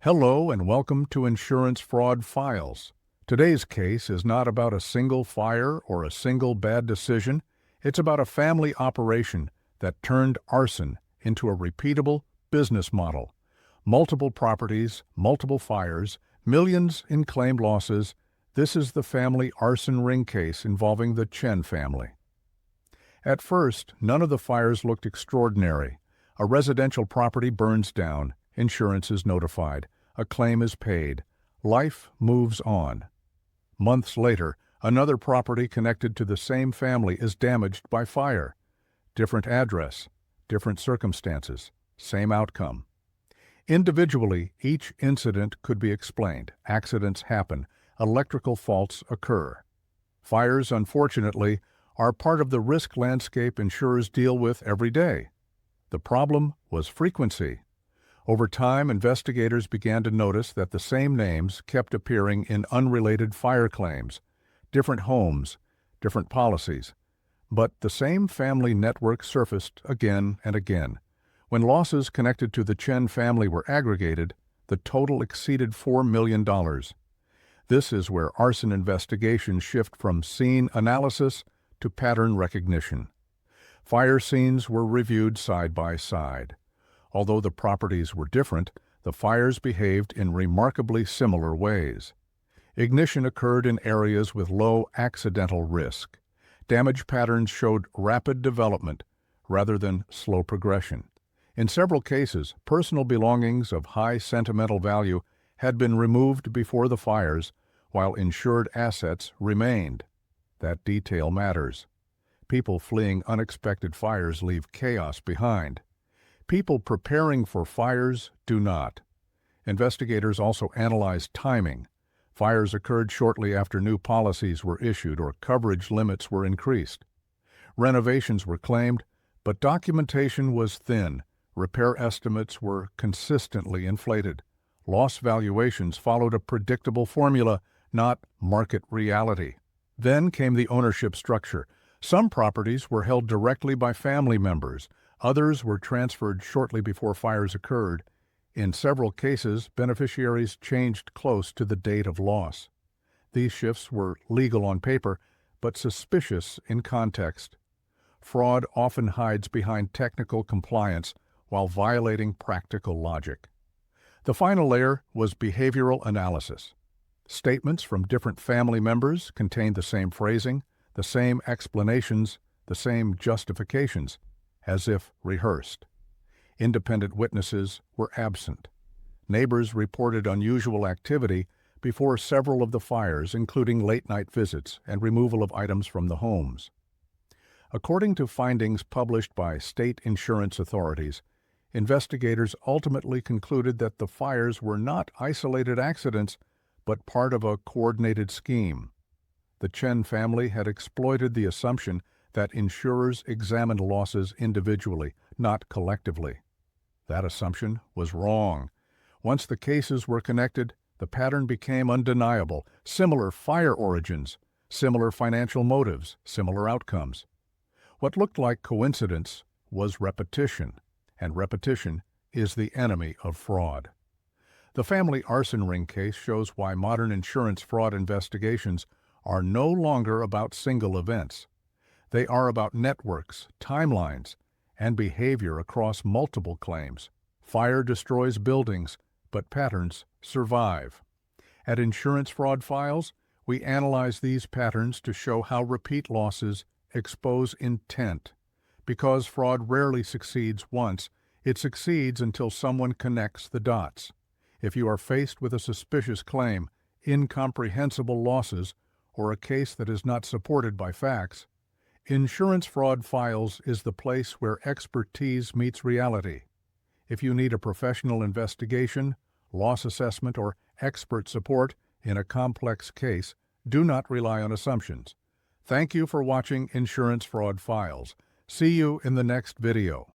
Hello and welcome to Insurance Fraud Files. Today's case is not about a single fire or a single bad decision. It's about a family operation that turned arson into a repeatable business model. Multiple properties, multiple fires, millions in claimed losses. This is the Family Arson Ring case involving the Chen family. At first, none of the fires looked extraordinary. A residential property burns down. Insurance is notified. A claim is paid. Life moves on. Months later, another property connected to the same family is damaged by fire. Different address, different circumstances, same outcome. Individually, each incident could be explained. Accidents happen. Electrical faults occur. Fires, unfortunately, are part of the risk landscape insurers deal with every day. The problem was frequency. Over time, investigators began to notice that the same names kept appearing in unrelated fire claims, different homes, different policies. But the same family network surfaced again and again. When losses connected to the Chen family were aggregated, the total exceeded $4 million. This is where arson investigations shift from scene analysis to pattern recognition. Fire scenes were reviewed side by side. Although the properties were different, the fires behaved in remarkably similar ways. Ignition occurred in areas with low accidental risk. Damage patterns showed rapid development rather than slow progression. In several cases, personal belongings of high sentimental value had been removed before the fires, while insured assets remained. That detail matters. People fleeing unexpected fires leave chaos behind. People preparing for fires do not. Investigators also analyzed timing. Fires occurred shortly after new policies were issued or coverage limits were increased. Renovations were claimed, but documentation was thin. Repair estimates were consistently inflated. Loss valuations followed a predictable formula, not market reality. Then came the ownership structure. Some properties were held directly by family members. Others were transferred shortly before fires occurred. In several cases, beneficiaries changed close to the date of loss. These shifts were legal on paper, but suspicious in context. Fraud often hides behind technical compliance while violating practical logic. The final layer was behavioral analysis. Statements from different family members contained the same phrasing, the same explanations, the same justifications, as if rehearsed. Independent witnesses were absent. Neighbors reported unusual activity before several of the fires, including late-night visits and removal of items from the homes. According to findings published by state insurance authorities, investigators ultimately concluded that the fires were not isolated accidents, but part of a coordinated scheme. The Chen family had exploited the assumption that insurers examined losses individually, not collectively. That assumption was wrong. Once the cases were connected, the pattern became undeniable. Similar fire origins, similar financial motives, similar outcomes. What looked like coincidence was repetition, and repetition is the enemy of fraud. The Family Arson Ring case shows why modern insurance fraud investigations are no longer about single events. They are about networks, timelines, and behavior across multiple claims. Fire destroys buildings, but patterns survive. At Insurance Fraud Files, we analyze these patterns to show how repeat losses expose intent. Because fraud rarely succeeds once, it succeeds until someone connects the dots. If you are faced with a suspicious claim, incomprehensible losses, or a case that is not supported by facts, Insurance Fraud Files is the place where expertise meets reality. If you need a professional investigation, loss assessment, or expert support in a complex case, do not rely on assumptions. Thank you for watching Insurance Fraud Files. See you in the next video.